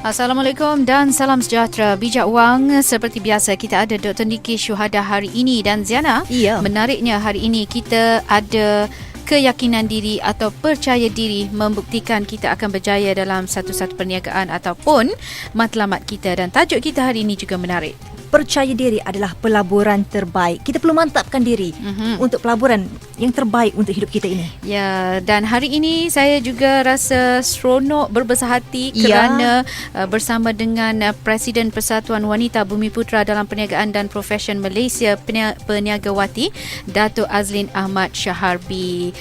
Assalamualaikum dan salam sejahtera. Bijak Wang, seperti biasa kita ada Dr. Niki Syuhada hari ini dan Ziana. Ya. Menariknya hari ini kita ada keyakinan diri atau percaya diri membuktikan kita akan berjaya dalam satu-satu perniagaan ataupun matlamat kita, dan tajuk kita hari ini juga menarik. Percaya diri adalah pelaburan terbaik. Kita perlu mantapkan diri untuk pelaburan yang terbaik untuk hidup kita ini. Ya, dan hari ini saya juga rasa seronok, berbesar hati kerana bersama dengan Presiden Persatuan Wanita Bumiputera dalam Perniagaan dan Profesion Malaysia, Perniagawati, Datuk Azlin Ahmad Shaharbi.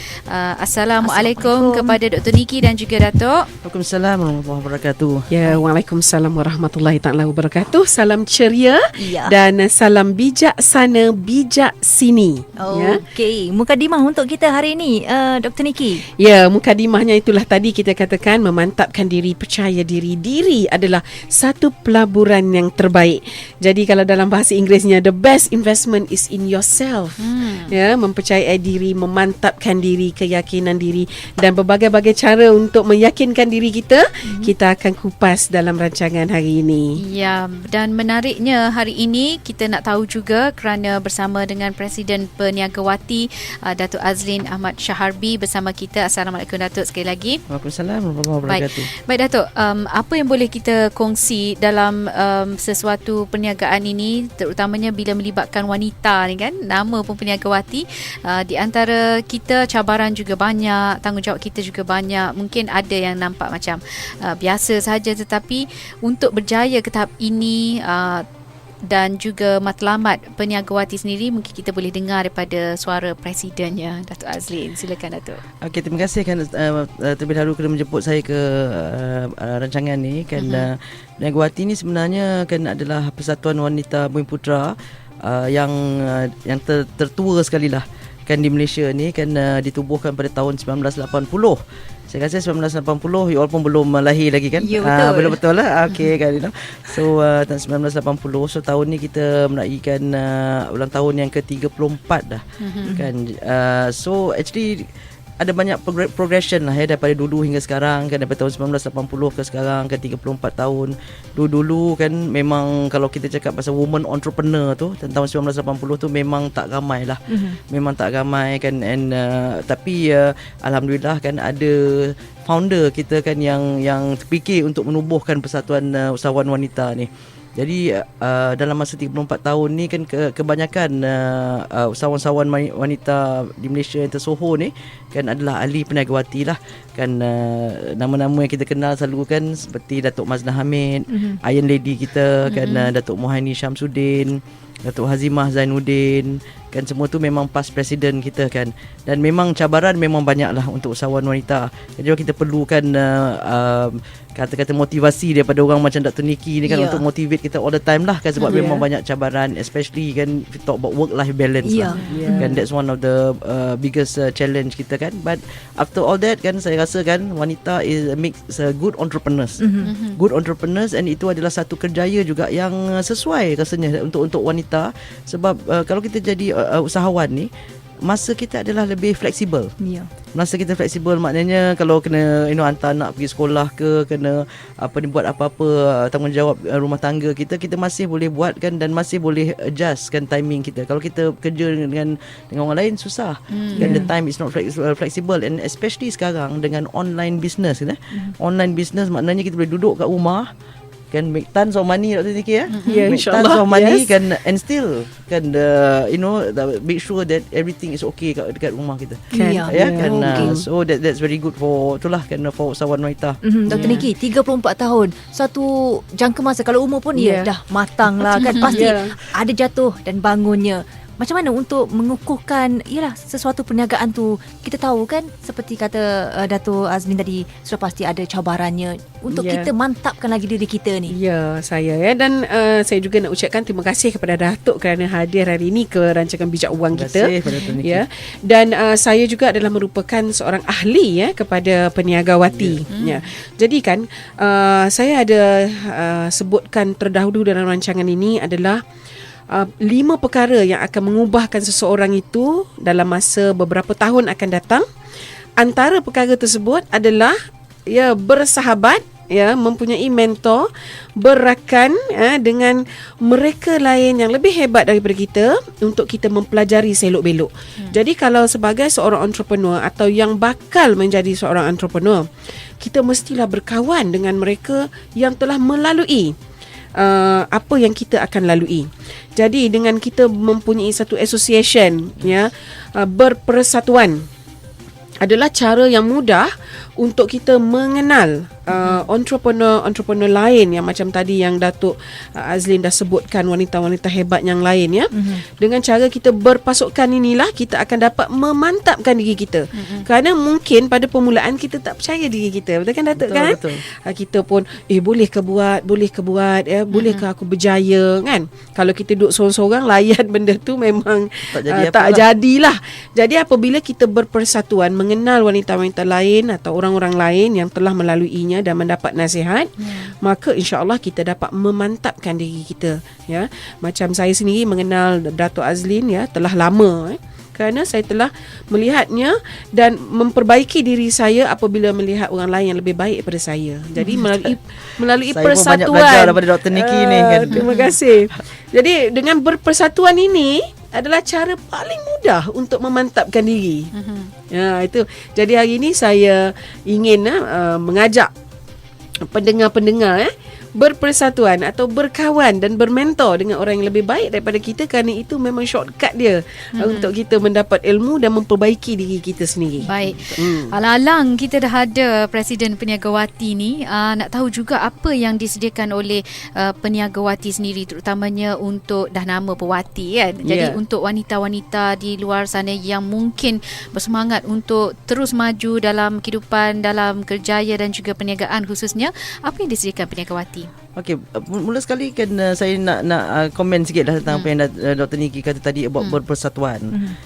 Assalamualaikum kepada Dr. Niki dan juga Datuk. Waalaikumsalam warahmatullahi wabarakatuh. Ya, waalaikumsalam warahmatullahi taala wabarakatuh. Salam ceria dan salam bijaksana, bijak sini. Okey, mukadimah untuk kita hari ini, Dr. Niki. Ya, mukadimahnya itulah tadi kita katakan memantapkan diri, percaya diri. Diri adalah satu pelaburan yang terbaik. Jadi kalau dalam bahasa Inggerisnya, the best investment is in yourself. Ya, mempercayai diri, memantapkan diri, keyakinan diri dan berbagai-bagai cara untuk meyakinkan diri kita. Kita akan kupas dalam rancangan hari ini. Ya, dan menariknya hari ini kita nak tahu juga kerana bersama dengan Presiden Perniagawati Datuk Azlin Ahmad Shaharbi bersama kita. Assalamualaikum Datuk sekali lagi. Waalaikumsalam warahmatullahi wabarakatuh. Baik Datuk, apa yang boleh kita kongsi dalam sesuatu perniagaan ini, terutamanya bila melibatkan wanita ni kan, nama pun perniagawati. Di antara kita cabaran juga banyak, tanggungjawab kita juga banyak. Mungkin ada yang nampak macam biasa sahaja, tetapi untuk berjaya ke tahap ini dan juga matlamat perniagawati sendiri, mungkin kita boleh dengar daripada suara Presidennya, Datuk Azlin. Silakan Datuk. Okey, terima kasih kan terlebih dahulu kerana menjemput saya ke rancangan ni kan. Perniagawati ni sebenarnya kan adalah Persatuan Wanita Bumiputera yang tertua sekali lah kan di Malaysia ni kan, ditubuhkan pada tahun 1980. Saya rasa 1980 you all pun belum lahir lagi kan? Ya, betul. Belum betul lah. Okey kan, you know. So tahun 1980. So tahun ni kita meraihkan ulang tahun yang ke-34 dah. Kan. So actually ada banyak progression lah ya, daripada dulu hingga sekarang kan, daripada tahun 1980 ke sekarang kan 34 tahun. Dulu kan memang kalau kita cakap pasal woman entrepreneur tu tahun 1980 tu memang tak ramai lah. Memang tak ramai kan, and tapi alhamdulillah kan ada founder kita kan yang terfikir untuk menubuhkan Persatuan Usahawan Wanita ni. Jadi dalam masa 34 tahun ni kan kebanyakan usahawan-usahawan wanita di Malaysia yang tersohor ni kan adalah ahli perniagawati lah kan. Nama-nama yang kita kenal selalu kan seperti Datuk Maznah Hamid, Iron Lady kita kan, Datuk Muhaini Syamsuddin, Datuk Hazimah Zainuddin kan, semua tu memang past presiden kita kan. Dan memang cabaran memang banyak lah untuk usahawan wanita. Jadi kita perlukan kata-kata motivasi daripada orang macam Dr. Niki ni kan, untuk motivate kita all the time lah kan, sebab memang banyak cabaran, especially kan we talk about work-life balance lah. Kan that's one of the biggest challenge kita kan. But after all that kan, saya rasa kan wanita makes good entrepreneurs. Good entrepreneurs, and itu adalah satu kerjaya juga yang sesuai rasanya untuk wanita. Sebab kalau kita jadi usahawan ni, masa kita adalah lebih fleksibel. Masa kita fleksibel maknanya kalau kena hantar anak pergi sekolah ke, kena buat apa-apa tanggungjawab rumah tangga kita masih boleh buat kan, dan masih boleh adjust kan timing kita. Kalau kita kerja dengan orang lain susah kan, the time is not flexible. And especially sekarang dengan online business kan, online business maknanya kita boleh duduk kat rumah kan, make tons of money, Dr. Niki ya. Make tons of money kan, and still kan make sure that everything is okay dekat rumah kita. So that's very good for itulah kan, for usahawan wanita. Dr. Niki, 34 tahun, satu jangka masa, kalau umur pun dah matang lah kan, pasti ada jatuh dan bangunnya. Macam mana untuk mengukuhkan sesuatu perniagaan tu? Kita tahu kan, seperti kata Datuk Azlin tadi, sudah pasti ada cabarannya untuk kita mantapkan lagi diri kita ni. Ya, saya dan saya juga nak ucapkan terima kasih kepada Datuk kerana hadir hari ini ke rancangan Bijak Wang kita. Terima kasih kepada Dr. Niki. Dan saya juga adalah merupakan seorang ahli kepada perniagawati. Jadi kan saya ada sebutkan terdahulu dalam rancangan ini adalah 5 perkara yang akan mengubahkan seseorang itu dalam masa beberapa tahun akan datang. Antara perkara tersebut adalah bersahabat ya, mempunyai mentor, berakan dengan mereka lain yang lebih hebat daripada kita untuk kita mempelajari selok-belok. Jadi kalau sebagai seorang entrepreneur atau yang bakal menjadi seorang entrepreneur, kita mestilah berkawan dengan mereka yang telah melalui apa yang kita akan lalui. Jadi dengan kita mempunyai satu association, ya, berpersatuan adalah cara yang mudah untuk kita mengenal entrepreneur lain yang macam tadi yang Datuk Azlin dah sebutkan, wanita-wanita hebat yang lain, ya. Dengan cara kita berpasukan inilah kita akan dapat memantapkan diri kita. Kerana mungkin pada permulaan kita tak percaya diri kita. Betul kan Datuk? Kan? Betul. Kita pun boleh ke buat ya, boleh ke aku berjaya, kan? Kalau kita duduk seorang-seorang layan benda tu memang tak jadilah. Jadi apabila kita berpersatuan, mengenal wanita-wanita lain atau orang-orang lain yang telah melaluinya dan mendapat nasihat, maka insya-Allah kita dapat memantapkan diri kita, ya. Macam saya sendiri mengenal Datuk Azlin, ya, telah lama, kerana saya telah melihatnya dan memperbaiki diri saya apabila melihat orang lain yang lebih baik daripada saya. Jadi melalui Saya persatuan. pun banyak belajar daripada Dr. Nikki ni kan. Terima kasih. Jadi dengan berpersatuan ini adalah cara paling mudah untuk memantapkan diri. Ya, itu. Jadi hari ini saya ingin mengajak pendengar-pendengar berpersatuan atau berkawan dan bermentor dengan orang yang lebih baik daripada kita, kerana itu memang shortcut dia untuk kita mendapat ilmu dan memperbaiki diri kita sendiri. Baik. Alang-alang kita dah ada Presiden Peniagawati ni, nak tahu juga apa yang disediakan oleh peniagawati sendiri, terutamanya untuk dah nama pewati, kan. Jadi untuk wanita-wanita di luar sana yang mungkin bersemangat untuk terus maju dalam kehidupan, dalam kerjaya dan juga perniagaan khususnya, apa yang disediakan peniagawati? Okey, mula sekali kan saya nak komen sikit lah tentang apa yang Dr. Nikki kata tadi about berpersatuan.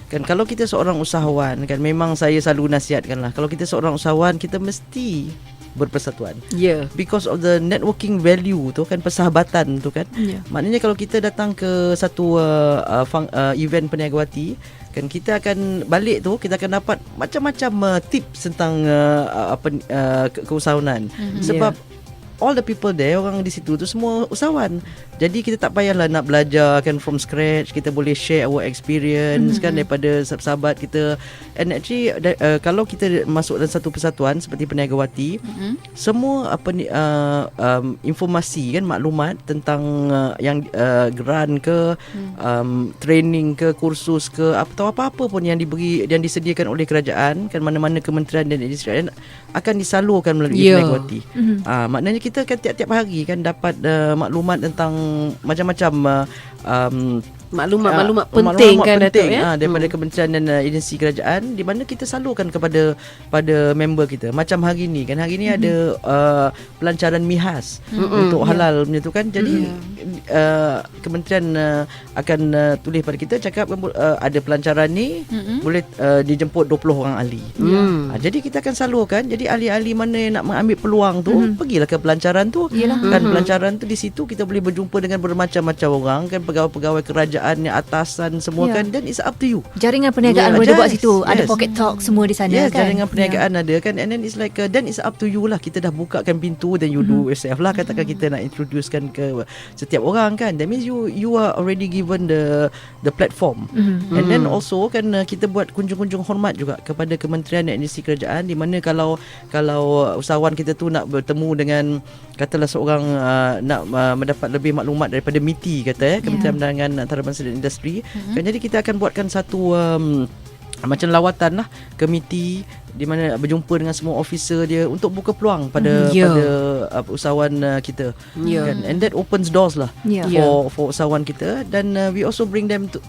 Kan kalau kita seorang usahawan, kan memang saya selalu nasihatkan lah, kalau kita seorang usahawan kita mesti berpersatuan. Because of the networking value tu kan, persahabatan tu kan. Maknanya kalau kita datang ke satu event peniagawati, kan kita akan balik tu, kita akan dapat macam-macam tips tentang keusahawanan. Sebab all the people there, orang di situ tu semua usahawan. Jadi kita tak payahlah nak belajar kan from scratch. Kita boleh share our experience kan daripada sahabat-sahabat kita. And actually kalau kita masuk dalam satu persatuan seperti peniagawati, semua informasi kan, maklumat tentang yang grant ke training ke kursus ke atau apa-apa pun yang diberi, yang disediakan oleh kerajaan, kan mana-mana kementerian dan institusi akan disalurkan melalui peniagawati. Maknanya kita kan tiap-tiap hari kan dapat maklumat tentang macam-macam maklumat penting kan Datuk, ya? Daripada kementerian dan agensi kerajaan, di mana kita salurkan kepada member kita. Macam hari ni kan, hari ni ada pelancaran MIHAS untuk halal punya tu kan. Jadi kementerian akan tulis pada kita, cakap ada pelancaran ni boleh dijemput 20 orang ahli. Jadi kita akan salurkan. Jadi ahli-ahli mana yang nak mengambil peluang tu, pergilah ke pelancaran tu. Kan pelancaran tu, di situ kita boleh berjumpa dengan bermacam-macam orang kan, pegawai-pegawai kerajaan, atasan semua kan, dan it's up to you. Jaringan perniagaan boleh buat situ. Ada pocket talk semua di sana kan. Jaringan perniagaan ada kan, and then it's like then it's up to you lah. Kita dah bukakan pintu, then you do yourself lah. Katakan kita nak introducekan ke setiap orang kan, that means you are already given the platform. And then also kan kita buat kunjung-kunjung hormat juga kepada kementerian dan agensi kerajaan, di mana kalau usahawan kita tu nak bertemu dengan, katalah seorang nak mendapat lebih maklumat daripada MITI, kata Kementerian Perdagangan Antarabangsa dan Industri, kan, jadi kita akan buatkan satu macam lawatan lah ke MITI, di mana berjumpa dengan semua officer dia untuk buka peluang pada usahawan kita kan, and that opens doors lah for usahawan kita. Dan we also bring them to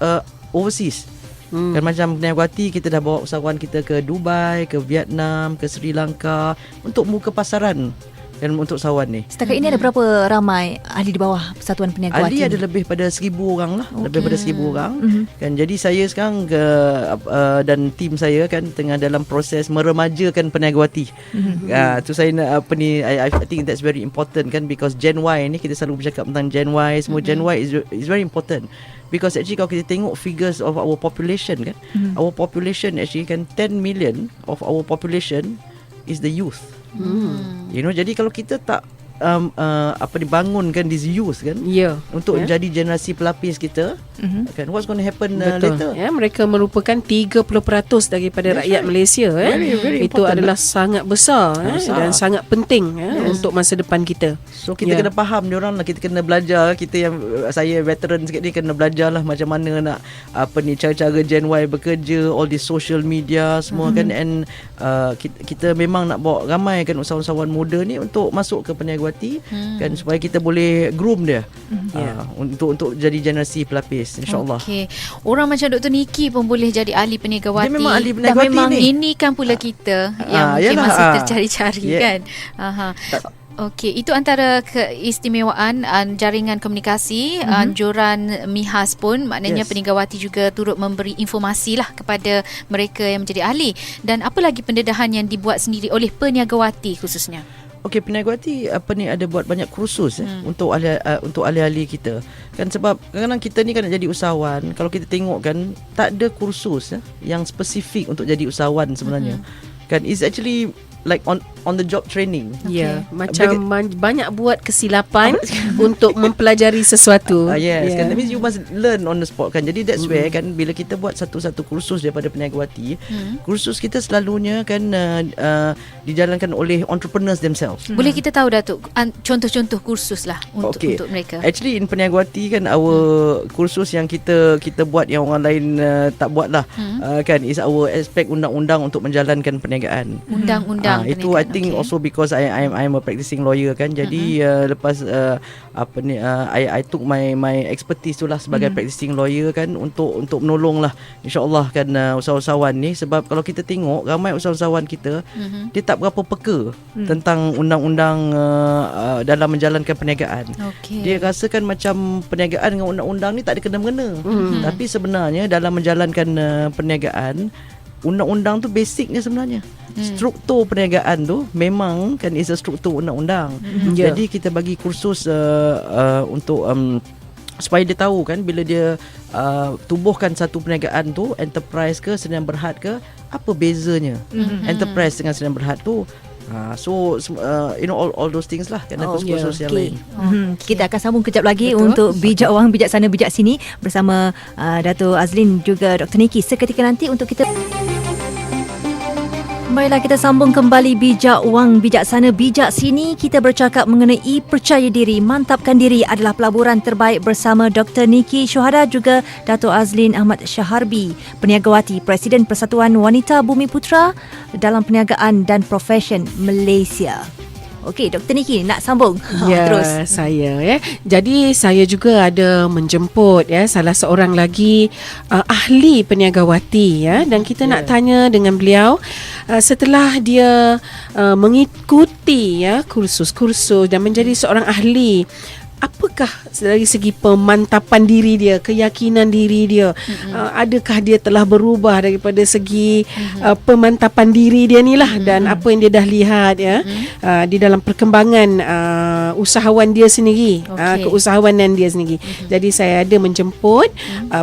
overseas. Kan macam peniagawati, kita dah bawa usahawan kita ke Dubai, ke Vietnam, ke Sri Lanka untuk membuka pasaran dan untuk usahawan ni. Setakat ini ada berapa ramai ahli di bawah Persatuan Peniagawati? Ahli ada lebih pada 1,000 orang lah. Lebih pada 1,000 orang. Kan, jadi saya sekarang dan tim saya kan tengah dalam proses meremajakan peniagawati. Tu saya nak I think that's very important kan, because Gen Y ni kita selalu bercakap tentang Gen Y, semua Gen Y is very important. Because actually kalau kita tengok figures of our population kan, our population actually kan 10 million of our population is the youth. Jadi kalau kita tak dibangunkan this youth kan, untuk jadi generasi pelapis kita, kan what's going to happen later. Mereka merupakan 30% daripada rakyat Malaysia. Very Itu important. adalah sangat besar, dan sangat penting untuk masa depan kita. So kita kena faham diorang lah, kita kena belajar. Kita yang saya veteran sikit ni kena belajar lah macam mana nak cara-cara Gen Y bekerja, all the social media semua kan, and kita memang nak bawa ramai kan usahawan-usahawan muda ni untuk masuk ke peniaga kan, supaya kita boleh groom dia untuk jadi generasi pelapis, insyaAllah. Okey. Orang macam Dr. Niki pun boleh jadi ahli peniagawati. Dia memang ahli Dan peniagawati memang ni. ini kan pula kita yang mungkin yalah, masih tercari-cari kan. Okey, itu antara keistimewaan jaringan komunikasi. Anjuran MIHAS pun maknanya peniagawati juga turut memberi informasi lah kepada mereka yang menjadi ahli. Dan apa lagi pendedahan yang dibuat sendiri oleh peniagawati khususnya? Okey, peniagawati ada buat banyak kursus untuk ahli-ahli kita. Kan sebab kadang-kadang kita ni kan nak jadi usahawan, kalau kita tengok kan tak ada kursus yang spesifik untuk jadi usahawan sebenarnya. Kan it's actually like on the job training. Macam banyak buat kesilapan untuk mempelajari sesuatu. Kan, that means you must learn on the spot kan. Jadi that's where kan bila kita buat satu-satu kursus daripada peniagawati, kursus kita selalunya kan dijalankan oleh entrepreneurs themselves. Boleh kita tahu Datuk contoh-contoh kursus lah untuk mereka. Actually in peniagawati kan our kursus yang kita buat yang orang lain tak buat lah, kan is our aspek undang-undang untuk menjalankan perniagaan. Undang-undang Itu I think also because I'm a practicing lawyer kan. Jadi lepas I took my expertise tu lah sebagai practicing lawyer kan, untuk menolong lah insyaAllah kan usahawan-usahawan ni. Sebab kalau kita tengok ramai usahawan kita dia tak berapa peka tentang undang-undang dalam menjalankan perniagaan. Dia rasakan macam perniagaan dengan undang-undang ni tak ada kena-mengena. Tapi sebenarnya dalam menjalankan perniagaan, undang-undang tu basicnya sebenarnya. Struktur perniagaan tu memang kan is a struktur undang-undang. Jadi kita bagi kursus untuk supaya dia tahu kan bila dia tubuhkan satu perniagaan tu, enterprise ke sdn berhad ke, apa bezanya enterprise dengan sdn berhad tu. So all those things lah kan, kursus-kursus yang lain. Kita akan sambung kejap lagi untuk Bijak Wang, Bijak Sana, Bijak Sini bersama Dato' Azlin juga Dr. Niki seketika nanti untuk kita. Baiklah, kita sambung kembali Bijak Wang, Bijak Sana, Bijak Sini. Kita bercakap mengenai percaya diri, mantapkan diri adalah pelaburan terbaik bersama Dr. Niki Syuhada juga Dato' Azlin Ahmad Syaharbi, peniagawati Presiden Persatuan Wanita Bumi Putra dalam Perniagaan dan Profession Malaysia. Okey, Dr. Niki nak sambung. Terus. Saya Jadi saya juga ada menjemput salah seorang lagi ahli peniagawati dan kita nak tanya dengan beliau setelah dia mengikuti kursus-kursus dan menjadi seorang ahli, apakah dari segi pemantapan diri dia, keyakinan diri dia, adakah dia telah berubah daripada segi pemantapan diri dia ni lah, dan apa yang dia dah lihat di dalam perkembangan usahawan dia sendiri, keusahawanan dia sendiri. Jadi saya ada menjemput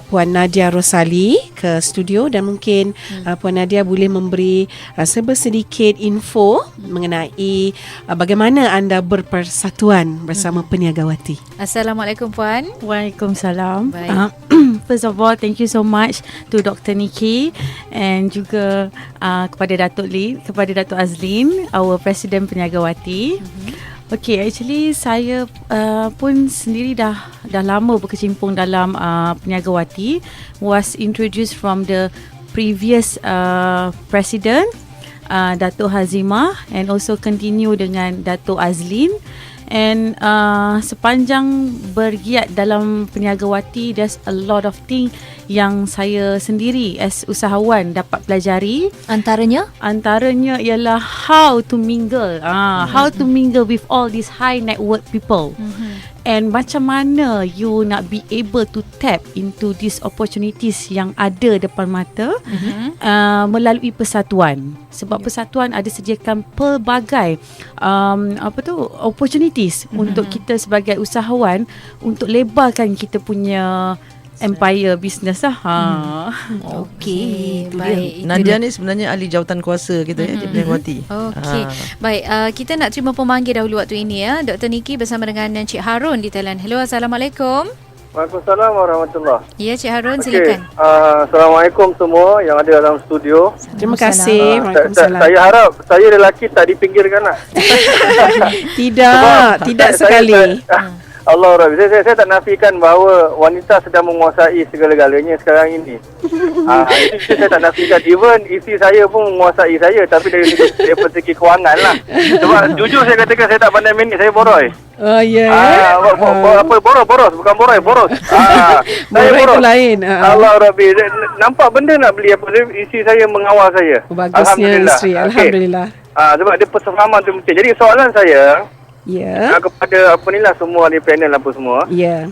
Puan Nadia Rosali ke studio, dan mungkin Puan Nadia boleh memberi sedikit info mengenai bagaimana anda berpersatuan bersama peniagawati. Assalamualaikum Puan. Waalaikumsalam. Baik. First of all, thank you so much to Dr. Niki and juga kepada Datuk Lee, kepada Datuk Azlin, our Presiden Peniagawati. Okay, actually saya pun sendiri dah lama berkecimpung dalam peniagawati. Was introduced from the previous President Datuk Hazimah, and also continue dengan Datuk Azlin. And sepanjang bergiat dalam peniagawati, there's a lot of thing yang saya sendiri as usahawan dapat pelajari. Antaranya ialah how to mingle, how to mingle with all these high net worth people. And macam mana you nak be able to tap into these opportunities yang ada depan mata melalui persatuan. Sebab persatuan ada sediakan pelbagai opportunities untuk kita sebagai usahawan untuk lebarkan kita punya empire business lah. Okey, itu dia. baik. Itu Nadia dia. ni sebenarnya ahli jawatan kuasa kita ya, dia penegawati. Okey. Baik, kita nak terima pemanggil dahulu waktu ini ya. Dr. Niki bersama dengan Cik Harun di talian. Hello, Assalamualaikum. Waalaikumsalam warahmatullahi. Ya, Cik Harun, Okey, silakan. Assalamualaikum semua yang ada dalam studio. Terima kasih. Waalaikumsalam. Saya harap saya lelaki tak dipinggirkan lah. Tidak sekali. Allah Rabbi. Saya tak nafikan bahawa wanita sedang menguasai segala-galanya sekarang ini. Itu saya tak nafikan. Even isteri saya pun menguasai saya, tapi dari segi kewangan lah. Sebab jujur saya katakan saya tak pandai minit, saya boroi. Oh ya. Apa boros bukan boros. Saya Boros itu lain. Allah Rabbi. Nampak benda nak beli apa, isteri saya mengawal saya. Bagusnya isteri. Alhamdulillah. Sebab dia persefahaman tu penting. Jadi soalan saya Ya. kepada apa ni lah semua ni panel apa semua. Ya.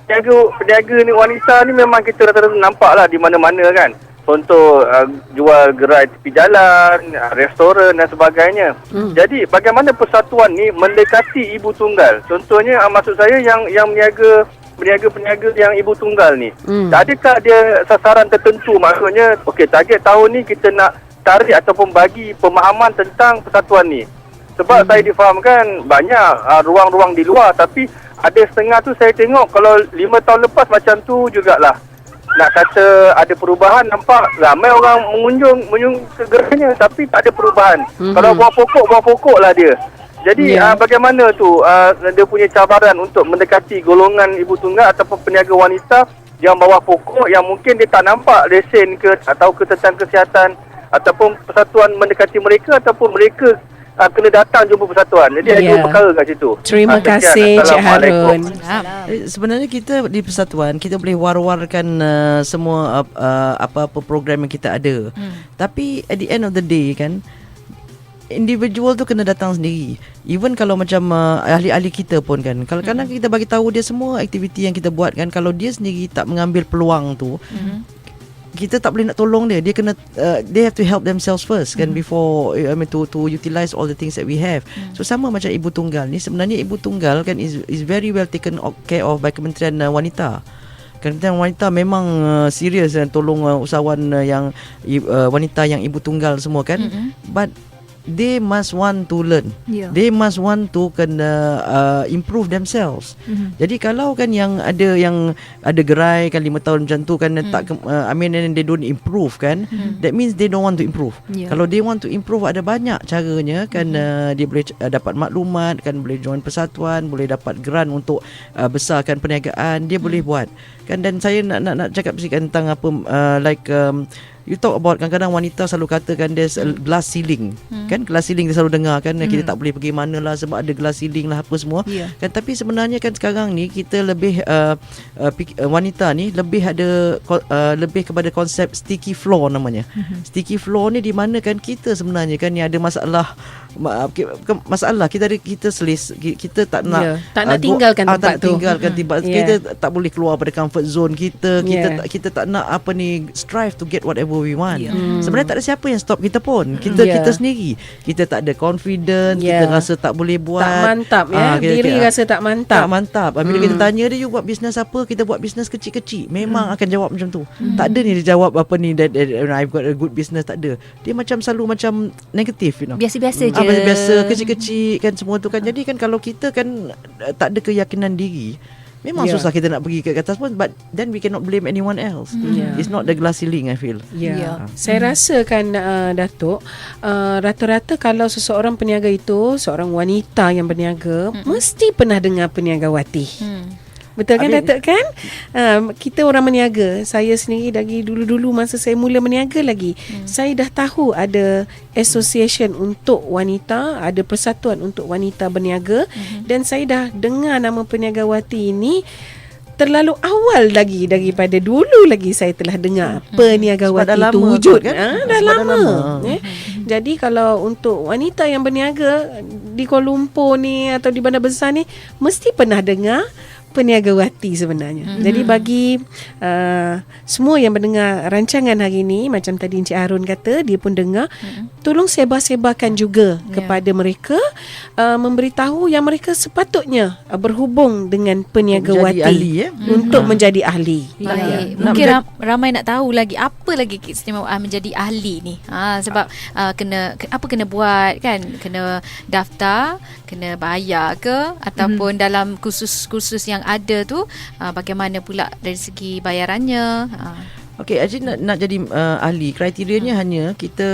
Peniaga ni wanita ni memang kita rata-rata nampak lah di mana-mana kan. Contoh jual gerai tepi jalan, restoran dan sebagainya. Jadi bagaimana persatuan ni mendekati ibu tunggal? Contohnya maksud saya yang meniaga peniaga yang ibu tunggal ni. Adakah dia sasaran tertentu? Maksudnya okey, target tahun ni kita nak tarik ataupun bagi pemahaman tentang persatuan ni. Sebab saya difahamkan banyak ruang-ruang di luar, tapi ada setengah tu saya tengok kalau 5 tahun lepas macam tu jugalah. Nak kata ada perubahan, nampak ramai orang mengunjung ke gerainya tapi tak ada perubahan. Kalau buah pokok lah dia. Jadi bagaimana tu dia punya cabaran untuk mendekati golongan ibu tunggal ataupun peniaga wanita yang bawah pokok yang mungkin dia tak nampak lesen ke atau ke tentang kesihatan ataupun persatuan mendekati mereka ataupun mereka kena datang jumpa persatuan. Jadi ada dua perkara kat situ. Terima kasih Cik Harun. Sebenarnya kita di persatuan kita boleh war-warkan semua apa-apa program yang kita ada. Tapi at the end of the day kan, individual tu kena datang sendiri. Even kalau macam ahli-ahli kita pun kan, kalau kadang kita bagi tahu dia semua aktiviti yang kita buat kan, kalau dia sendiri tak mengambil peluang tu, kita tak boleh nak tolong dia. Dia kena they have to help themselves first kan, before to utilize all the things that we have. So sama macam ibu tunggal ni, sebenarnya ibu tunggal kan is very well taken care of by Kementerian Wanita. Kementerian Wanita memang serius tolong usahawan yang wanita yang ibu tunggal semua kan. But they must want to learn. They must want to improve themselves. Jadi kalau kan yang ada gerai kan 5 tahun macam tu kan, tak and they don't improve kan, that means they don't want to improve. Kalau they want to improve, ada banyak caranya kan. Dia boleh dapat maklumat kan, boleh join persatuan, boleh dapat grant untuk besarkan perniagaan, dia boleh buat kan. Dan saya nak cakap sikit tentang apa you talk about kadang-kadang wanita selalu katakan there's a glass ceiling. Kan glass ceiling dia selalu dengar kan, kita tak boleh pergi mana lah sebab ada glass ceiling lah apa semua. Kan tapi sebenarnya kan sekarang ni kita lebih wanita ni lebih ada lebih kepada konsep sticky floor namanya. Sticky floor ni di mana kan kita sebenarnya kan ni ada masalah kita selis, kita tak nak tinggalkan tempat tu. Kita tak boleh keluar pada comfort zone kita. Kita tak nak strive to get whatever we want. Sebenarnya tak ada siapa yang stop kita pun. Kita sendiri. Kita tak ada confidence, kita rasa tak boleh buat. Tak mantap diri rasa tak mantap. Tak mantap. Bila kita tanya dia, you buat bisnes apa? Kita buat bisnes kecil-kecil. Memang akan jawab macam tu. Tak ada ni dia jawab apa ni that I've got a good business, tak ada. Dia macam selalu macam negatif, you know. Biasa-biasa je. Biasa, kecil-kecil kan semua tu kan. Jadi kan kalau kita kan tak ada keyakinan diri, memang susah kita nak pergi ke atas pun. But then we cannot blame anyone else. It's not the glass ceiling, I feel. Saya rasa kan Datuk, rata-rata kalau seseorang peniaga itu, seorang wanita yang berniaga, mesti pernah dengar peniagawati. Betul kan Datuk kan? Kita orang meniaga, saya sendiri dari dulu-dulu masa saya mula meniaga lagi, saya dah tahu ada association untuk wanita, ada persatuan untuk wanita berniaga, dan saya dah dengar nama peniagawati ini terlalu awal lagi, daripada dulu lagi saya telah dengar peniagawati itu wujud kan? Dah lama. Jadi kalau untuk wanita yang berniaga di Kuala Lumpur ni atau di bandar besar ni, mesti pernah dengar peniagawati sebenarnya. Jadi bagi semua yang mendengar rancangan hari ini, macam tadi Encik Harun kata, dia pun dengar, tolong sebar-sebarkan juga kepada mereka, memberitahu yang mereka sepatutnya berhubung dengan peniagawati Menjadi ahli, untuk menjadi ahli. Baik. Mungkin ramai nak tahu lagi apa lagi keistimewaan menjadi ahli ni. Sebab kena buat kan? Kena daftar, kena bayar ke, ataupun dalam kursus-kursus yang ada tu bagaimana pula dari segi bayarannya. Okey, actually nak jadi ahli, kriterianya hanya kita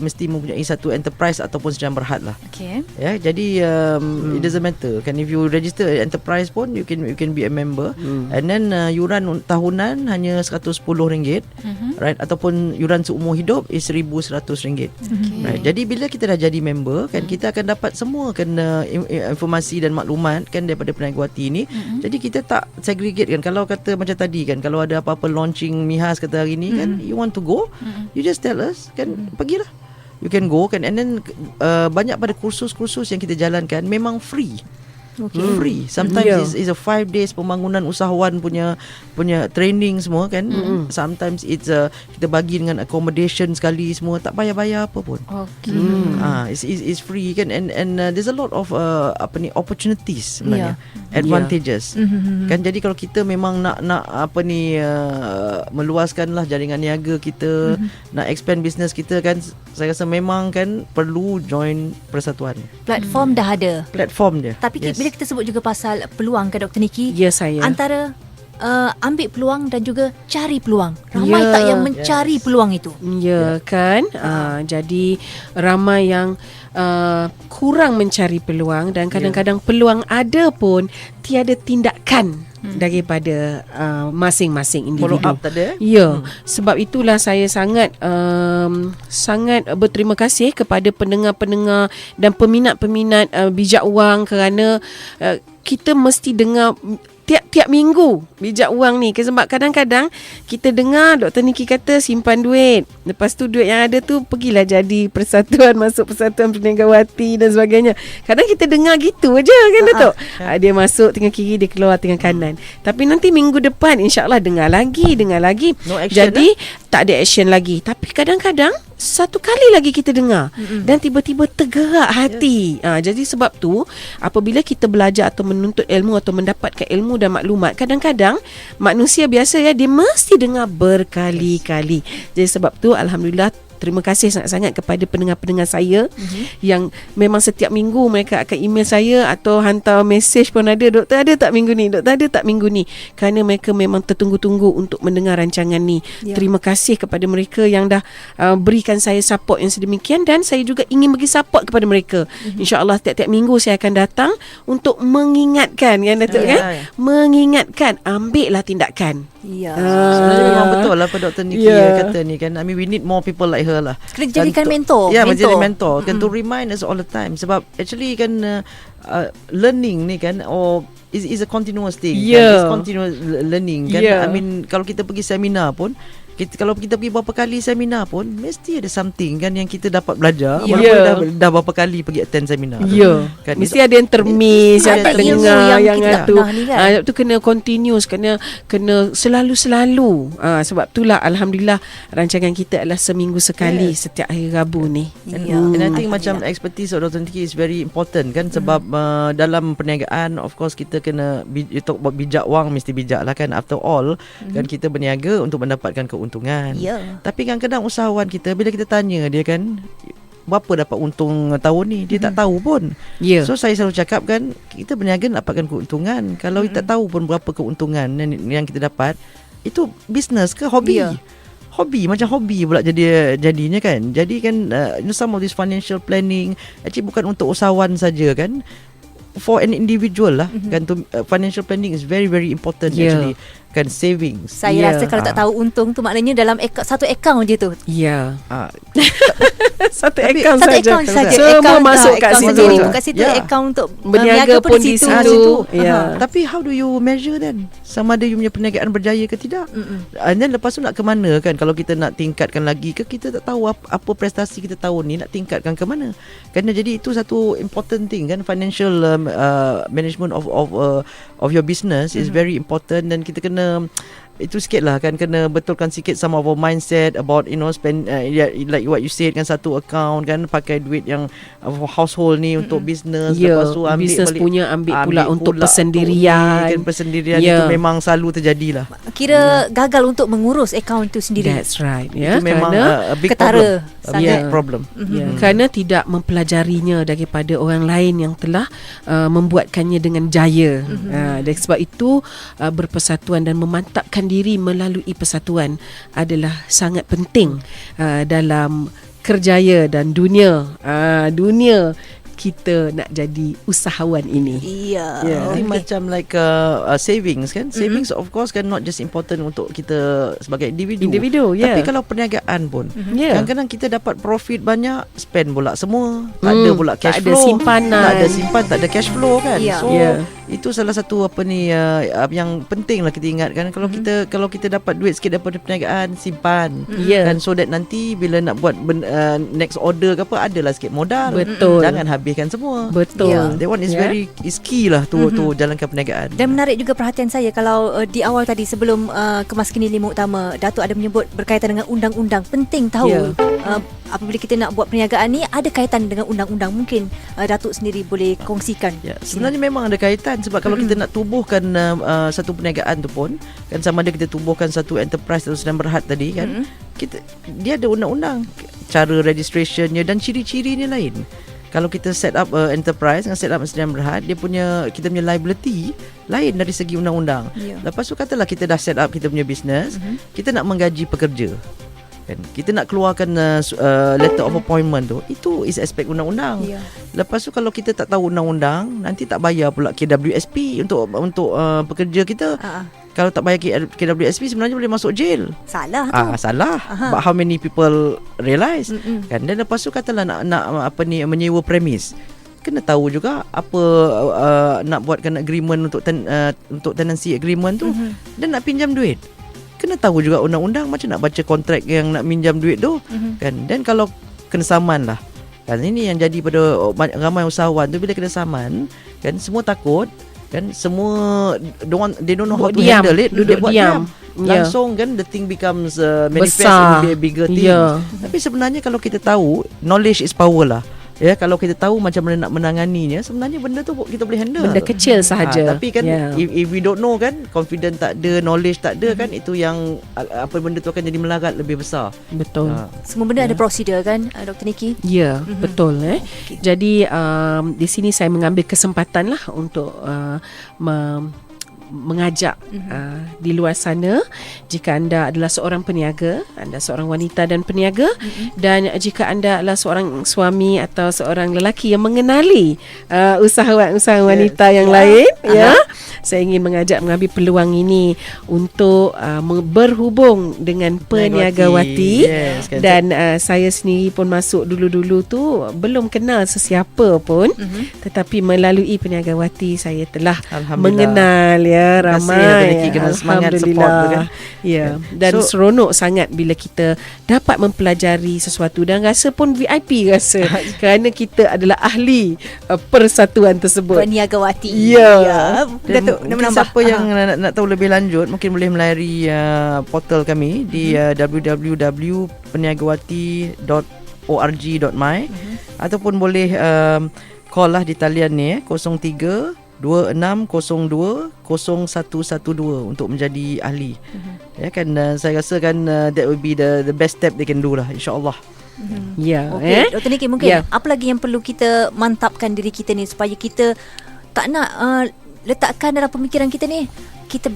mesti mempunyai satu enterprise ataupun sejarah berhad lah. Okey. Ya, jadi it doesn't matter. Kan if you register enterprise pun you can be a member, and then yuran tahunan hanya RM110, right, ataupun yuran seumur hidup is RM1,100. Right. Jadi bila kita dah jadi member kan, kita akan dapat semua informasi dan maklumat kan daripada peniagawati ni. Jadi kita tak segregate kan. Kalau kata macam tadi kan, kalau ada apa-apa launching Mihas kata hari ni kan, you want to go, you just tell us kan, pergilah, you can go kan. And then banyak pada kursus-kursus yang kita jalankan memang free. Free. Sometimes it's a 5 days pembangunan usahawan punya training semua kan. Sometimes it's kita bagi dengan accommodation sekali semua, tak payah bayar apa pun. It's free kan. And there's a lot of opportunities sebenarnya, advantages kan. Jadi kalau kita memang nak meluaskanlah jaringan niaga kita, nak expand business kita kan, saya rasa memang kan perlu join persatuan. Platform dah ada. Platform dia. Tapi bila kita sebut juga pasal peluang kan Dr. Niki, Ya, saya. antara ambil peluang dan juga cari peluang. Ramai tak yang mencari peluang itu? Ya kan. Jadi ramai yang kurang mencari peluang, dan kadang-kadang peluang ada pun tiada tindakan daripada masing-masing individu. Follow up tak ada. Ya, sebab itulah saya sangat berterima kasih kepada pendengar-pendengar dan peminat-peminat bijak wang, kerana kita mesti dengar tiap minggu bijak wang ni. Sebab kadang-kadang kita dengar Dr. Niki kata simpan duit, lepas tu duit yang ada tu pergilah jadi persatuan, masuk persatuan peniagawati dan sebagainya. Kadang kita dengar gitu aja kan Datuk. Dia masuk tengah kiri, dia keluar tengah kanan. Tapi nanti minggu depan insya-Allah dengar lagi. No action, jadi tak ada action lagi. Tapi kadang-kadang satu kali lagi kita dengar dan tiba-tiba tergerak hati. Jadi sebab tu apabila kita belajar atau menuntut ilmu atau mendapatkan ilmu dan maklumat, kadang-kadang manusia biasa dia mesti dengar berkali-kali. Jadi sebab tu alhamdulillah, terima kasih sangat-sangat kepada pendengar-pendengar saya yang memang setiap minggu mereka akan email saya atau hantar mesej pun ada, doktor ada tak minggu ni, doktor ada tak minggu ni, kerana mereka memang tertunggu-tunggu untuk mendengar rancangan ni. Terima kasih kepada mereka yang dah berikan saya support yang sedemikian, dan saya juga ingin bagi support kepada mereka. InsyaAllah tiap-tiap minggu saya akan datang untuk mengingatkan kan Datuk kan, mengingatkan, ambillah tindakan. Sebenarnya memang betul lah apa Dr. Niki kata ni kan. I mean we need more people like her lah. Kena jadikan mentor. Menjadi mentor kan, to remind us all the time. Sebab actually kan learning ni kan, or is a continuous thing kan? It's continuous learning kan. I mean kalau kita pergi seminar pun, kalau kita pergi berapa kali seminar pun, mesti ada something kan yang kita dapat belajar. Walaupun dah berapa kali pergi attend seminar kan, mesti ada yang termiss, yang tak dengar, yang tu kan? tu kena continuous, kena selalu-selalu. Sebab itulah alhamdulillah rancangan kita adalah seminggu sekali setiap hari Rabu ni. And I think macam expertise of Dr. Niki is very important kan. Sebab dalam perniagaan, of course kita kena, you talk about bijak wang, mesti bijak lah kan. After all kan kita berniaga untuk mendapatkan keuntungan. Tapi kadang-kadang usahawan kita, bila kita tanya dia kan, berapa dapat untung tahun ni, dia tak tahu pun. So saya selalu cakap kan, kita berniaga nak dapatkan keuntungan. Kalau kita tak tahu pun berapa keuntungan yang kita dapat, itu bisnes ke hobi? Hobi, macam hobi pula jadinya kan. Jadi kan some of this financial planning actually bukan untuk usahawan saja kan, for an individual lah kan. Financial planning is very very important actually. kan savings. Saya rasa kalau tak tahu untung tu maknanya dalam satu akaun je tu. Ya. Ah, Satu Tapi- akaun Satu saja. akaun saja. Semua Akaun masuk kat akaun situ. sendiri pun kat situ. Ya. Akaun untuk Berniaga pun di situ. Ya. Tapi how do you measure then? Sama ada you punya perniagaan berjaya ke tidak? And then lepas tu nak ke mana kan? Kalau kita nak tingkatkan lagi ke, kita tak tahu apa prestasi kita tahun ni nak tingkatkan ke mana. Kerana jadi itu satu important thing kan, financial management of your business is very important, dan kita kena itu sikit lah kan, kena betulkan sikit some of our mindset about spend like what you said kan, satu account kan, pakai duit yang household ni untuk business, Ya, lepas tu ambil business balik, punya ambil pula untuk pula persendirian. kan, persendirian Ya. itu memang selalu terjadilah. Kira gagal untuk mengurus akaun tu sendiri. That's right. Ya, Itu memang kerana a big ketara problem. A sangat. big problem. ya, kerana tidak mempelajarinya daripada orang lain yang telah membuatkannya dengan jaya. Dan sebab itu berpersatuan dan memantapkan diri melalui persatuan adalah sangat penting dalam kerjaya dan dunia kita nak jadi usahawan ini. Iya. Ini macam like savings kan. Savings of course kan not just important untuk kita sebagai individu. Ya. Tapi kalau perniagaan pun, Ya. kadang-kadang kita dapat profit banyak, spend pula semua, tak ada pula cash tak ada flow, simpanan. tak ada simpan, tak ada cash flow kan. Ya. So Ya. itu salah satu yang penting lah kita ingatkan. Kalau kita dapat duit sikit daripada perniagaan, simpan. Ya. Kan, so that nanti bila nak buat next order ke apa, adalah sikit modal. Betul. Jangan habiskan semua. Betul. Ya. That one is is key lah tu jalankan perniagaan. Dan menarik juga perhatian saya kalau di awal tadi sebelum Kemas Kini 5 Utama, Datuk ada menyebut berkaitan dengan undang-undang. Penting tahu Ya. apabila kita nak buat perniagaan ni ada kaitan dengan undang-undang. Mungkin Datuk sendiri boleh kongsikan. Ya, sebenarnya memang ada kaitan, sebab kalau kita nak tubuhkan satu perniagaan tu pun kan, sama ada kita tubuhkan satu enterprise atau Sedan Berhad tadi kan, dia ada undang-undang, cara registrationnya dan ciri-cirinya lain. Kalau kita set up enterprise dengan set up Sedan Berhad, kita punya liability lain dari segi undang-undang. Ya. Lepas tu katalah kita dah set up kita punya business, kita nak menggaji pekerja kan, kita nak keluarkan letter of appointment tu, itu is aspek undang-undang. Ya. Lepas tu kalau kita tak tahu undang-undang, nanti tak bayar pula KWSP untuk pekerja kita. Kalau tak bayar KWSP sebenarnya boleh masuk jail. Salah tu. Salah. But how many people realize? Kan, dan lepas tu katalah nak menyewa premis, kena tahu juga apa nak buatkan agreement untuk tenancy agreement tu, dan nak pinjam duit, kena tahu juga undang-undang, macam nak baca kontrak yang nak pinjam duit tu kan. Dan kalau kena saman lah kan, ini yang jadi pada ramai usahawan tu, bila kena saman kan, semua takut kan, semua they don't know how to handle it, duduk dia buat diam. Ya. langsung kan, the thing becomes manifest Besar. in a bigger thing. Ya. Tapi sebenarnya kalau kita tahu, knowledge is power lah. Ya, kalau kita tahu macam mana nak menanganinya, sebenarnya benda tu kita boleh handle. Benda kecil sahaja. Tapi kan if we don't know kan, confident tak ada, knowledge tak ada kan, itu yang benda tu akan jadi melarat lebih besar. Betul. Semua benda ada prosedur kan, Dr. Niki? Ya, betul. Jadi di sini saya mengambil kesempatan lah untuk mengajak di luar sana, jika anda adalah seorang peniaga, anda seorang wanita dan peniaga, dan jika anda adalah seorang suami atau seorang lelaki yang mengenali usahawan-usahawan wanita yang lain, saya ingin mengambil peluang ini untuk berhubung dengan peniagawati. Yes, kan. Dan saya sendiri pun masuk dulu-dulu tu belum kenal sesiapa pun, tetapi melalui peniagawati saya telah mengenal ramai. Kena semangat support tu kan. Ya, dan seronok sangat bila kita dapat mempelajari sesuatu, dan rasa pun VIP rasa kerana kita adalah ahli persatuan tersebut. Peniagawati. Ya. Dan mungkin siapa yang nak tahu lebih lanjut, mungkin boleh melayari portal kami di www.peniagawati.org.my, ataupun boleh call lah di talian ni 03-2602-0112 untuk menjadi ahli. Ya kan, saya rasa kan that will be the best step they can do lah, insyaAllah. Ya. Okey, Dr. Niki, mungkin Ya. apa lagi yang perlu kita mantapkan diri kita ni supaya kita tak nak letakkan dalam pemikiran kita ni, kita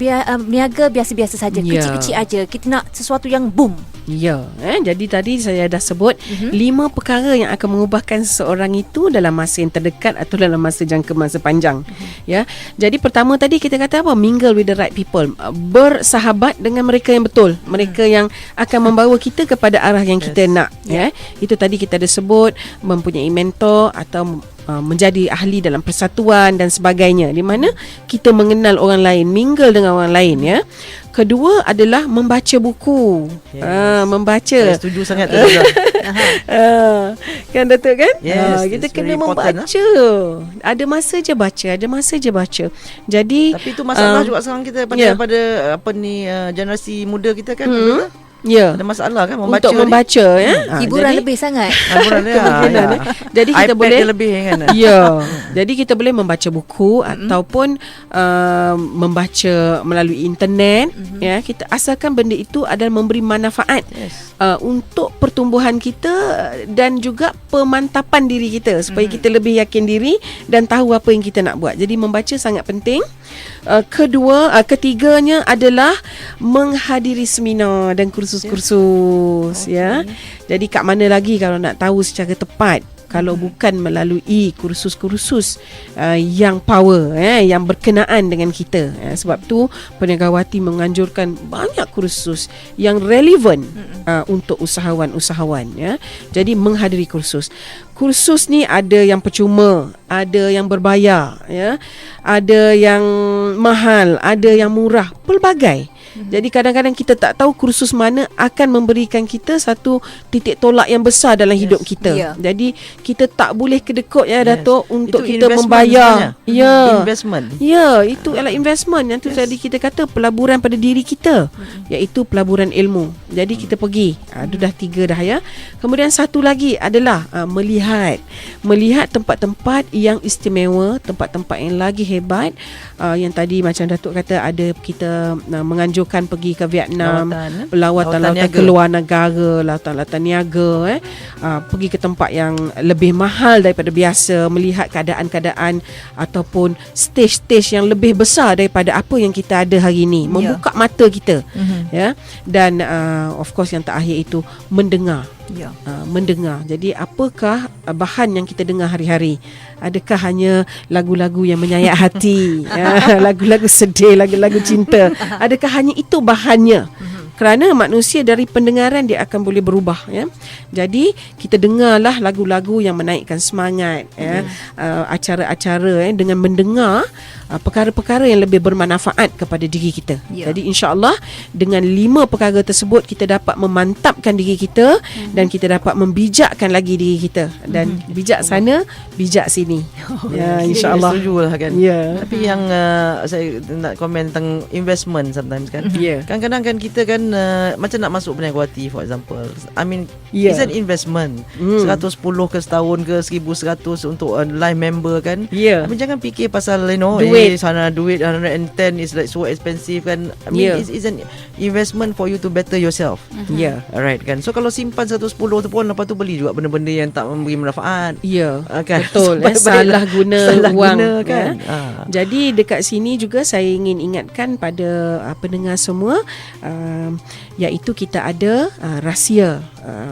niaga biasa-biasa saja, kecil-kecil aja. Kita nak sesuatu yang boom. Ya, jadi tadi saya dah sebut 5 perkara yang akan mengubahkan seseorang itu dalam masa yang terdekat atau dalam jangka masa panjang. Ya. Jadi pertama tadi kita kata apa? Mingle with the right people. Bersahabat dengan mereka yang betul, mereka yang akan membawa kita kepada arah yang kita nak, ya. Itu tadi kita ada sebut, mempunyai mentor atau menjadi ahli dalam persatuan dan sebagainya, di mana kita mengenal orang lain, mingle dengan orang lain, ya. Kedua adalah membaca buku. Membaca. Saya setuju sangat tu. Kan Datuk kan? Yes, kita it's kena very important, membaca. Ada masa je baca. Jadi Tapi itu masalah juga sekarang kita pada generasi muda kita kan. Betul tak? Ya. Ada masalah kan membaca untuk membaca, ya. Hiburan lebih sangat. Kemungkinan. Jadi kita iPad boleh dia lebih kan. Ya. Jadi kita boleh membaca buku ataupun membaca melalui internet, ya. Kita asalkan benda itu adalah memberi manfaat untuk pertumbuhan kita dan juga pemantapan diri kita supaya kita lebih yakin diri dan tahu apa yang kita nak buat. Jadi membaca sangat penting. Ketiganya adalah menghadiri seminar dan kursus-kursus, ya. Jadi kat mana lagi kalau nak tahu secara tepat kalau bukan melalui kursus-kursus yang power, yang berkenaan dengan kita. Sebab tu Perniagawati menganjurkan banyak kursus yang relevan untuk usahawan-usahawan, ya. Jadi menghadiri kursus. Kursus ni ada yang percuma, ada yang berbayar, ya. Ada yang mahal, ada yang murah, pelbagai. Jadi kadang-kadang kita tak tahu kursus mana akan memberikan kita satu titik tolak yang besar dalam hidup kita. Jadi kita tak boleh kedekut, ya, Datuk, untuk itu kita membayar. Ya. Investment. Ya, itu adalah investment. Yang tu tadi kita kata pelaburan pada diri kita, iaitu pelaburan ilmu. Jadi kita pergi. Itu dah 3 dah, ya. Kemudian satu lagi adalah melihat tempat-tempat yang istimewa, tempat-tempat yang lagi hebat. Yang tadi macam Datuk kata, ada kita menganjurkan pergi ke Vietnam, lawatan ke luar negara, lawatan niaga, pergi ke tempat yang lebih mahal daripada biasa, melihat keadaan-keadaan ataupun stage-stage yang lebih besar daripada apa yang kita ada hari ini, membuka mata kita, ya. Dan of course yang terakhir itu mendengar. Mendengar. Jadi apakah bahan yang kita dengar hari-hari? Adakah hanya lagu-lagu yang menyayat hati, lagu-lagu sedih, lagu-lagu cinta? Adakah hanya itu bahannya? Kerana manusia dari pendengaran dia akan boleh berubah, ya. Jadi kita dengarlah lagu-lagu yang menaikkan semangat, ya. Acara-acara, dengan mendengar perkara-perkara yang lebih bermanfaat kepada diri kita. Jadi insya-Allah dengan 5 perkara tersebut kita dapat memantapkan diri kita dan kita dapat membijakkan lagi diri kita, dan bijak sana, bijak sini. Ya, insya-Allah. Setuju lah kan. Ya. Tapi yang saya nak komen tentang investment sometimes kan. Kadang-kadang kan kita kan macam nak masuk Perniagawati for example. I mean, it's an investment. 110 ke setahun ke 1100 untuk live member kan. I mean, jangan fikir pasal sana duit 110 is like so expensive kan. I mean, it's an investment for you to better yourself. Alright kan. So kalau simpan 110 tu pun lepas tu beli juga benda-benda yang tak memberi manfaat. Kan? Betul. Salah guna wang kan. Jadi dekat sini juga saya ingin ingatkan pada pendengar semua, iaitu kita ada rahsia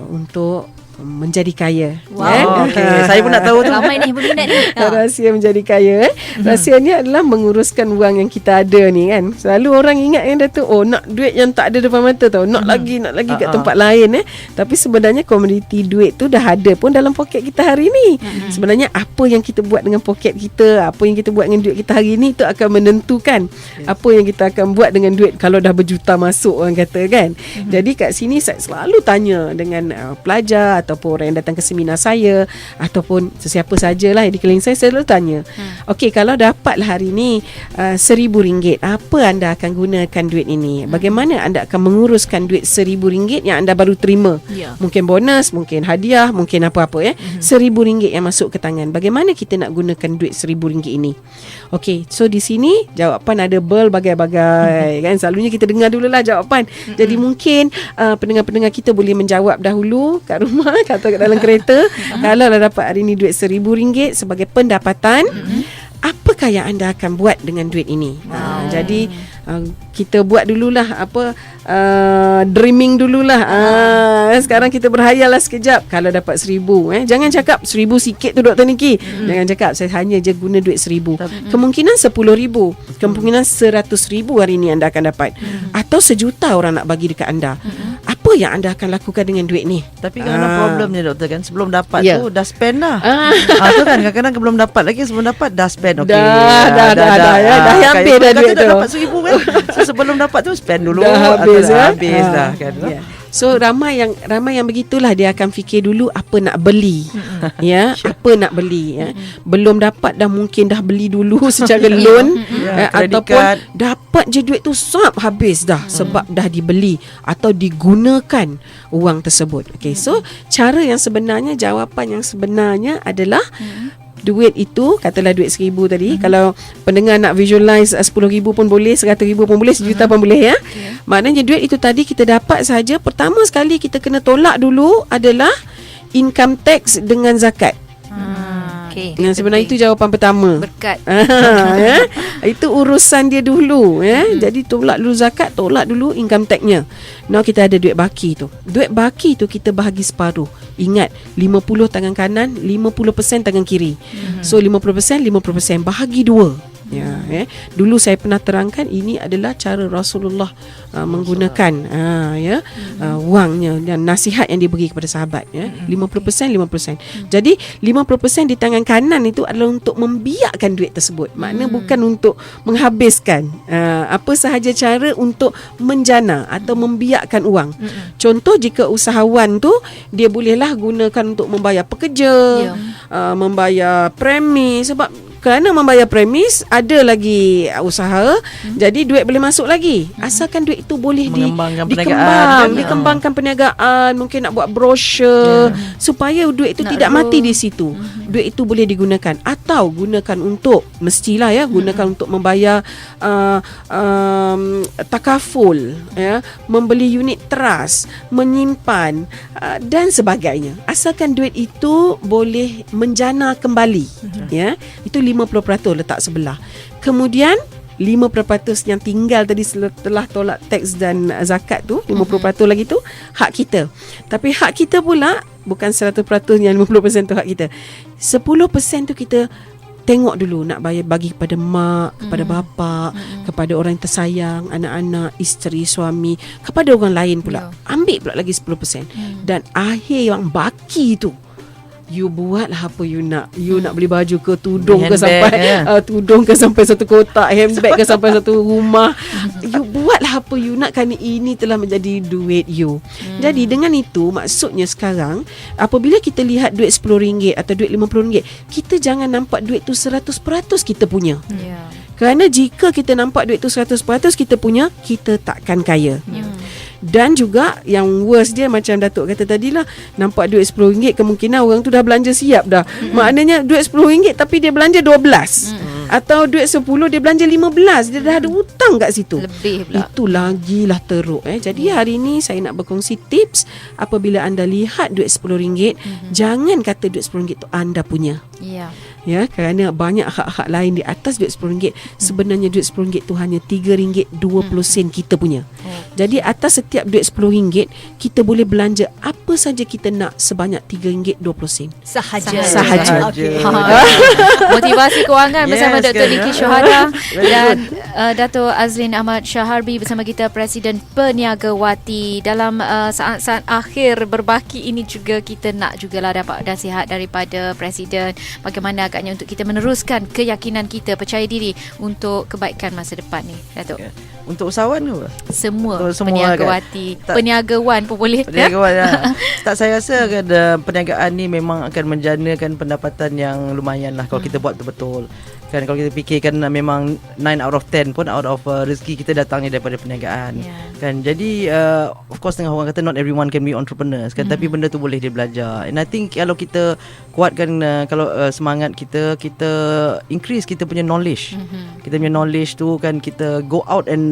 untuk menjadi kaya. Saya pun nak tahu tu. Ramai ni berminat ni. Rahsia menjadi kaya. Rahsia ni adalah menguruskan wang yang kita ada ni kan. Selalu orang ingat yang Datuk, nak duit yang tak ada depan mata tau. Nak lagi kat tempat lain. Tapi sebenarnya komoditi duit tu dah ada pun dalam poket kita hari ni. Sebenarnya apa yang kita buat dengan poket kita, apa yang kita buat dengan duit kita hari ni, itu akan menentukan apa yang kita akan buat dengan duit kalau dah berjuta masuk, orang kata kan. Jadi kat sini saya selalu tanya dengan pelajar ataupun orang yang datang ke seminar saya ataupun sesiapa sajalah yang di keliling saya selalu tanya, okey, kalau dapatlah hari ni RM1,000, apa anda akan gunakan duit ini? Bagaimana anda akan menguruskan duit RM1,000 yang anda baru terima? Mungkin bonus, mungkin hadiah, mungkin apa-apa, ya. RM1,000 yang masuk ke tangan. Bagaimana kita nak gunakan duit RM1,000 ini? Okey, so di sini jawapan ada berbagai-bagai kan. Selalunya kita dengar dululah jawapan. Jadi mungkin pendengar-pendengar kita boleh menjawab dahulu kat rumah atau kat dalam kereta. Kalau dah dapat hari ni duit RM1,000 sebagai pendapatan, apakah yang anda akan buat dengan duit ini? Jadi kita buat dululah dreaming dululah. Sekarang kita berhayal lah sekejap. Kalau dapat 1,000, jangan cakap 1,000 sikit tu Dr. Niki. Jangan cakap saya hanya je guna duit 1,000. Kemungkinan 10,000, kemungkinan 100,000 hari ni anda akan dapat. Atau 1,000,000 orang nak bagi dekat anda. Apa yang anda akan lakukan dengan duit ni? Tapi kadang-kadang problemnya doktor kan, sebelum dapat Ya. tu dah spend dah. Tu kan kadang-kadang belum dapat lagi, sebelum dapat dah spend. Okey. Dah habis dah duit tu. Dah dapat 1,000 kan. So sebelum dapat tu spend dulu. Dah habis, habis dah kan. Yeah. So ramai yang begitulah, dia akan fikir dulu apa nak beli. Ya, apa nak beli ya. Belum dapat dah mungkin dah beli dulu secara loan ataupun card. dapat je duit tu habis dah sebab dah dibeli atau digunakan wang tersebut. Okay, so cara yang sebenarnya, jawapan yang sebenarnya adalah duit itu, katalah duit 1,000 tadi, kalau pendengar nak visualize 10,000 pun boleh, 100,000 pun boleh, 1,000,000 pun boleh ya. Maknanya duit itu tadi kita dapat saja, pertama sekali kita kena tolak dulu adalah income tax dengan zakat. Okey. Yang sebenarnya itu jawapan pertama. Berkat. Ya. Itu urusan dia dulu ya. Jadi tolak dulu zakat, tolak dulu income tax-nya. Now kita ada duit baki tu. Duit baki tu kita bahagi separuh. Ingat, 50 tangan kanan, 50% tangan kiri. So 50%, 50% bahagi dua. Ya, dulu saya pernah terangkan ini adalah cara Rasulullah menggunakan wangnya dan nasihat yang diberi kepada sahabat ya. 50%, 50%. Jadi 50% di tangan kanan itu adalah untuk membiakkan duit tersebut. Makna bukan untuk menghabiskan. Apa sahaja cara untuk menjana atau membiakkan wang. Contoh, jika usahawan tu dia bolehlah gunakan untuk membayar pekerja, membayar premi, sebab kerana membayar premis ada lagi usaha, jadi duit boleh masuk lagi. Asalkan duit itu boleh dikembangkan perniagaan, mungkin nak buat brosur supaya duit itu tidak mati di situ. Duit itu boleh digunakan atau gunakan untuk, mestilah ya, gunakan untuk membayar takaful ya, membeli unit trust, menyimpan dan sebagainya. Asalkan duit itu boleh menjana kembali ya. Itu 50% letak sebelah. Kemudian 50% yang tinggal tadi setelah tolak teks dan zakat tu, 50% lagi tu hak kita. Tapi hak kita pula bukan 100% yang 50% tu hak kita. 10% tu kita tengok dulu nak bagi kepada mak, kepada bapa, kepada orang yang tersayang, anak-anak, isteri, suami, kepada orang lain pula. Ambil pula lagi 10%. Dan akhir yang baki tu, you buatlah apa you nak. You nak beli baju ke, tudung ke sampai tudung ke sampai satu kotak, handbag ke sampai satu rumah. You buatlah apa you nak, kerana ini telah menjadi duit you. Jadi dengan itu maksudnya sekarang apabila kita lihat duit RM10 atau duit RM50, kita jangan nampak duit tu 100% kita punya. Kerana jika kita nampak duit tu 100% kita punya, kita takkan kaya. Dan juga yang worst dia, macam Datuk kata tadilah, nampak duit RM10, kemungkinan orang tu dah belanja siap dah. Maknanya duit RM10 tapi dia belanja 12. Atau duit 10 dia belanja 15. Dia dah ada hutang kat situ. Lebih pula. Itu lagilah teruk. Jadi hari ni saya nak berkongsi tips. Apabila anda lihat duit RM10, jangan kata duit RM10 tu anda punya. Ya, kerana banyak hak-hak lain di atas duit RM10. Sebenarnya duit RM10 tu hanya RM3.20 kita punya. Jadi atas setiap duit RM10 kita boleh belanja apa saja kita nak sebanyak RM3.20 sahaja. Okay. Motivasi kewangan bersama Dr. Niki Syuhada dan Dato' Azlin Ahmad Syaharbi bersama kita, Presiden Perniagawati. Dalam saat-saat akhir berbaki ini juga kita nak jugalah dapat nasihat daripada Presiden bagaimana agaknya untuk kita meneruskan keyakinan kita, percaya diri untuk kebaikan masa depan ni, Dato'. Untuk usahawan ke apa? Semua semua perniagawati, kan? perniagawan pun boleh. Perniagawan tak, saya rasa kan perniagaan ni memang akan menjanakan pendapatan yang lumayan lah kalau kita buat betul-betul. Kan kalau kita fikirkan memang 9 out of 10 pun out of rezeki kita datangnya daripada perniagaan. Kan jadi of course tengah orang kata not everyone can be entrepreneurs kan, tapi benda tu boleh dia belajar. And I think kalau kita kuatkan kalau semangat kita increase kita punya knowledge. Kita punya knowledge tu kan, kita go out and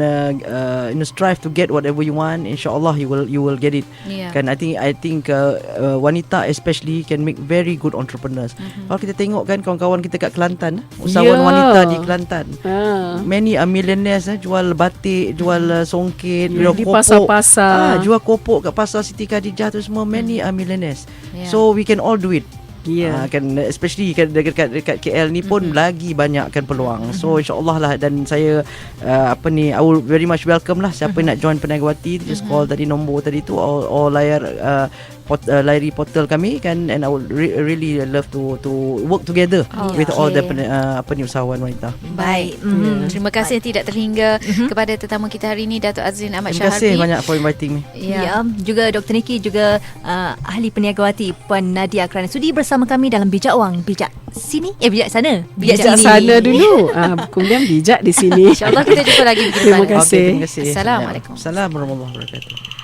strive to get whatever you want, insyaallah you will get it. Kan I think wanita especially can make very good entrepreneurs. Kalau kita tengok kan kawan-kawan kita kat Kelantan, usahawan usahawan wanita di Kelantan. Many millionaires jual batik, jual songket, jual di kopok. pasar-pasar. Jual kopok kat pasar Siti Khadijah tu semua many millionaires. Yeah. So we can all do it. Ya. Kan especially dekat KL ni pun lagi banyak kan peluang. So insyaallah lah, dan saya I will very much welcome lah siapa yang nak join Peniaga Wati, just call tadi nombor tadi tu, or layar layari portal kami kan, and I would really love to work together with all the usahawan wanita. Baik. Terima kasih tidak terhingga kepada tetamu kita hari ini, Datuk Azlin Ahmad Terima kasih Syahardi. banyak for inviting me. Ya, juga Dr. Niki, juga ahli peniagawati Puan Nadia kerana sudi bersama kami dalam Bijak Wang. Bijak sini, bijak sana. Bijak sana dulu. Kemudian bijak di sini. InsyaAllah kita jumpa lagi minggu depan. Terima kasih. Okay, terima kasih. Assalamualaikum. Assalamualaikum warahmatullahi wabarakatuh.